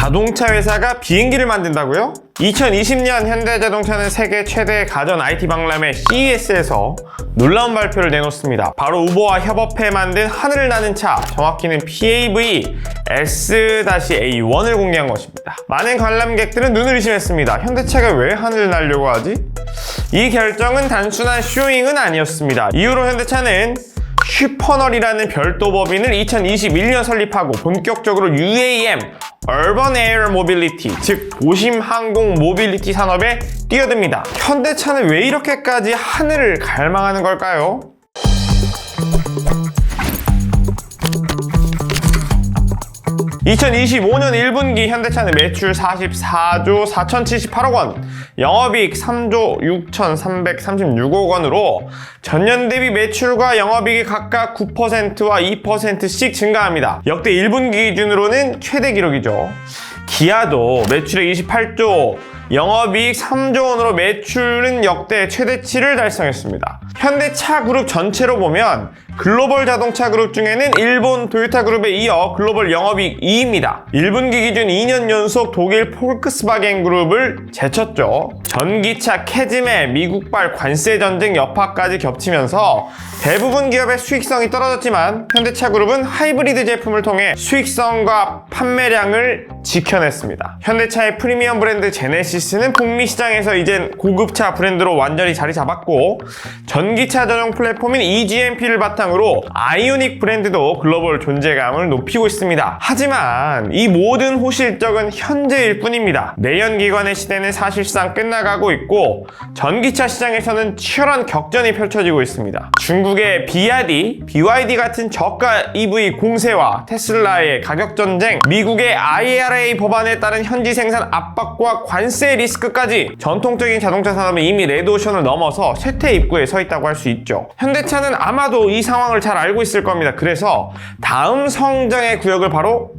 자동차 회사가 비행기를 만든다고요? 2020년 현대자동차는 세계 최대 가전 IT 박람회 CES에서 놀라운 발표를 내놓습니다. 바로 우버와 협업해 만든 하늘을 나는 차, 정확히는 PAV S-A1을 공개한 것입니다. 많은 관람객들은 눈을 의심했습니다. 현대차가 왜 하늘을 날려고 하지? 이 결정은 단순한 쇼잉은 아니었습니다. 이후로 현대차는 슈퍼널이라는 별도 법인을 2021년 설립하고 본격적으로 UAM, Urban Air Mobility, 즉 도심 항공 모빌리티 산업에 뛰어듭니다. 현대차는 왜 이렇게까지 하늘을 갈망하는 걸까요? (2025년 1분기) 현대차는 매출 44조 4,078억 원, 영업이익 3조 6,336억 원으로 전년 대비 매출과 영업이익이 각각 9%와 2%씩 증가합니다. 역대 1분기 기준으로는 최대 기록이죠. 기아도 매출액 28조, 영업이익 3조 원으로 매출은 역대 최대치를 달성했습니다. 현대차 그룹 전체로 보면 글로벌 자동차 그룹 중에는 일본 토요타 그룹에 이어 글로벌 영업이익 2위입니다. 1분기 기준 2년 연속 독일 폴크스바겐 그룹을 제쳤죠. 전기차 캐즘의 미국발 관세 전쟁 여파까지 겹치면서 대부분 기업의 수익성이 떨어졌지만 현대차 그룹은 하이브리드 제품을 통해 수익성과 판매량을 지켜냈습니다. 현대차의 프리미엄 브랜드 제네시스는 북미 시장에서 이젠 고급차 브랜드로 완전히 자리 잡았고, 전기차 전용 플랫폼인 EGMP를 바탕으로 아이오닉 브랜드도 글로벌 존재감을 높이고 있습니다. 하지만 이 모든 호실적은 현재일 뿐입니다. 내연기관의 시대는 사실상 끝나가고 있고 전기차 시장에서는 치열한 격전이 펼쳐지고 있습니다. 중국의 BYD 같은 저가 EV 공세와 테슬라의 가격 전쟁, 미국의 IRA 법안에 따른 현지 생산 압박과 관세 리스크까지 전통적인 자동차 산업은 이미 레드오션을 넘어서 쇠퇴 입구에 서 있다고 할 수 있죠. 현대차는 아마도 이 상황을 잘 알고 있을 겁니다. 그래서 다음 성장의 구역을 바로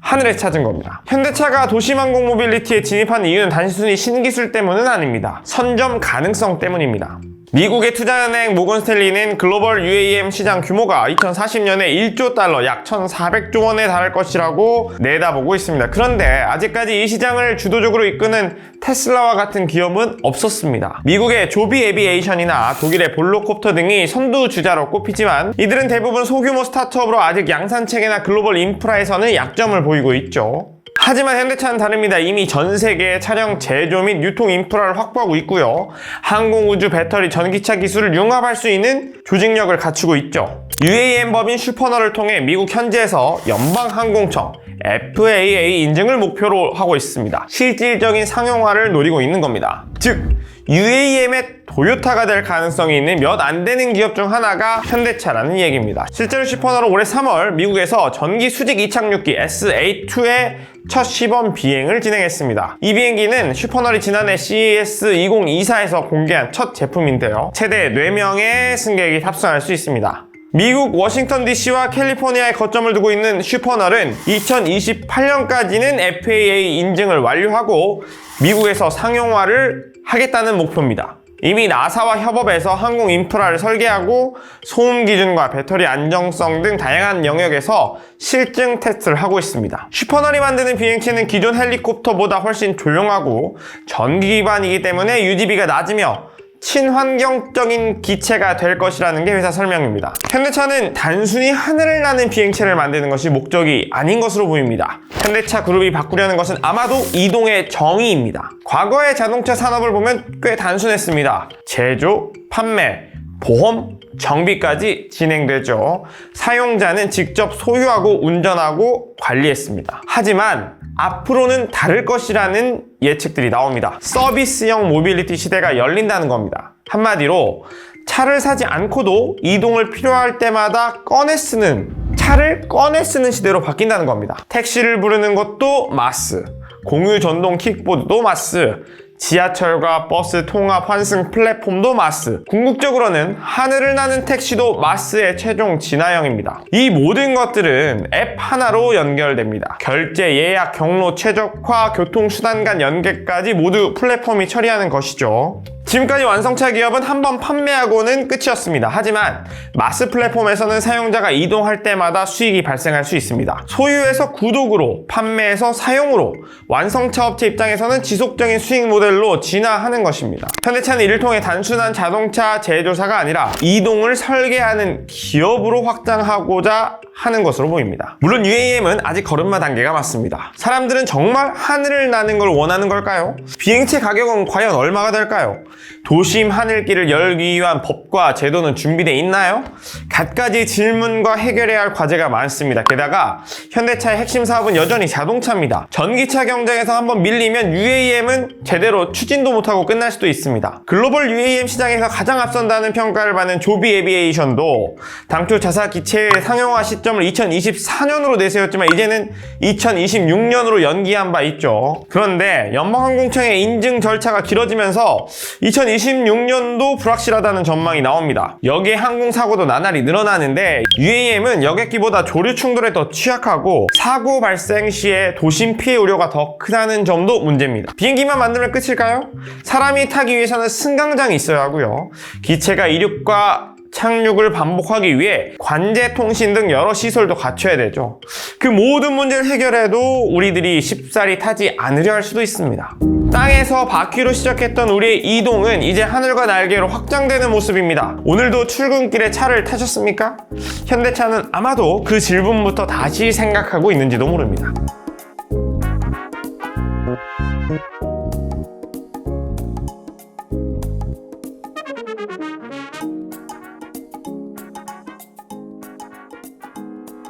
하늘에 찾은 겁니다. 현대차가 도심항공 모빌리티에 진입한 이유는 단순히 신기술 때문은 아닙니다. 선점 가능성 때문입니다. 미국의 투자은행 모건스탠리는 글로벌 UAM 시장 규모가 2040년에 1조 달러, 약 1,400조 원에 달할 것이라고 내다보고 있습니다. 그런데 아직까지 이 시장을 주도적으로 이끄는 테슬라와 같은 기업은 없었습니다. 미국의 조비 에비에이션이나 독일의 볼로콥터 등이 선두주자로 꼽히지만 이들은 대부분 소규모 스타트업으로 아직 양산 체계나 글로벌 인프라에서는 약점을 보이고 있죠. 하지만 현대차는 다릅니다. 이미 전 세계의 차량 제조 및 유통 인프라를 확보하고 있고요. 항공, 우주, 배터리, 전기차 기술을 융합할 수 있는 조직력을 갖추고 있죠. UAM 법인 슈퍼널을 통해 미국 현지에서 연방항공청 FAA 인증을 목표로 하고 있습니다. 실질적인 상용화를 노리고 있는 겁니다. 즉 UAM의 토요타가 될 가능성이 있는 몇 안 되는 기업 중 하나가 현대차라는 얘기입니다. 실제로 슈퍼널은 올해 3월 미국에서 전기 수직 이착륙기 SA2의 첫 시범 비행을 진행했습니다. 이 비행기는 슈퍼널이 지난해 CES 2024에서 공개한 첫 제품인데요. 최대 4명의 승객이 탑승할 수 있습니다. 미국 워싱턴 DC와 캘리포니아에 거점을 두고 있는 슈퍼널은 2028년까지는 FAA 인증을 완료하고 미국에서 상용화를 하겠다는 목표입니다. 이미 나사와 협업해서 항공 인프라를 설계하고 소음 기준과 배터리 안정성 등 다양한 영역에서 실증 테스트를 하고 있습니다. 슈퍼널이 만드는 비행체는 기존 헬리콥터보다 훨씬 조용하고 전기 기반이기 때문에 유지비가 낮으며 친환경적인 기체가 될 것이라는 게 회사 설명입니다. 현대차는 단순히 하늘을 나는 비행체를 만드는 것이 목적이 아닌 것으로 보입니다. 현대차 그룹이 바꾸려는 것은 아마도 이동의 정의입니다. 과거의 자동차 산업을 보면 꽤 단순했습니다. 제조, 판매, 보험, 정비까지 진행되죠. 사용자는 직접 소유하고 운전하고 관리했습니다. 하지만 앞으로는 다를 것이라는 예측들이 나옵니다. 서비스형 모빌리티 시대가 열린다는 겁니다. 한마디로 차를 사지 않고도 이동을 필요할 때마다 차를 꺼내 쓰는 시대로 바뀐다는 겁니다. 택시를 부르는 것도 마스, 공유 전동 킥보드도 마스, 지하철과 버스 통합 환승 플랫폼도 마스, 궁극적으로는 하늘을 나는 택시도 마스의 최종 진화형입니다. 이 모든 것들은 앱 하나로 연결됩니다. 결제, 예약, 경로 최적화, 교통수단 간 연계까지 모두 플랫폼이 처리하는 것이죠. 지금까지 완성차 기업은 한번 판매하고는 끝이었습니다. 하지만 마스 플랫폼에서는 사용자가 이동할 때마다 수익이 발생할 수 있습니다. 소유에서 구독으로, 판매에서 사용으로 완성차 업체 입장에서는 지속적인 수익 모델로 진화하는 것입니다. 현대차는 이를 통해 단순한 자동차 제조사가 아니라 이동을 설계하는 기업으로 확장하고자 하는 것으로 보입니다. 물론 UAM은 아직 걸음마 단계가 맞습니다. 사람들은 정말 하늘을 나는 걸 원하는 걸까요? 비행체 가격은 과연 얼마가 될까요? 도심 하늘길을 열기 위한 법과 제도는 준비되어 있나요? 갖가지 질문과 해결해야 할 과제가 많습니다. 게다가 현대차의 핵심 사업은 여전히 자동차입니다. 전기차 경쟁에서 한번 밀리면 UAM은 제대로 추진도 못하고 끝날 수도 있습니다. 글로벌 UAM 시장에서 가장 앞선다는 평가를 받는 조비 에비에이션도 당초 자사 기체의 상용화 시점을 2024년으로 내세웠지만 이제는 2026년으로 연기한 바 있죠. 그런데 연방항공청의 인증 절차가 길어지면서 2026년도 불확실하다는 전망이 나옵니다. 여기에 항공사고도 나날이 늘어나는데 UAM은 여객기보다 조류 충돌에 더 취약하고 사고 발생 시에 도심 피해 우려가 더 크다는 점도 문제입니다. 비행기만 만들면 끝일까요? 사람이 타기 위해서는 승강장이 있어야 하고요. 기체가 이륙과 착륙을 반복하기 위해 관제 통신 등 여러 시설도 갖춰야 되죠. 그 모든 문제를 해결해도 우리들이 쉽사리 타지 않으려 할 수도 있습니다. 땅에서 바퀴로 시작했던 우리의 이동은 이제 하늘과 날개로 확장되는 모습입니다. 오늘도 출근길에 차를 타셨습니까? 현대차는 아마도 그 질문부터 다시 생각하고 있는지도 모릅니다.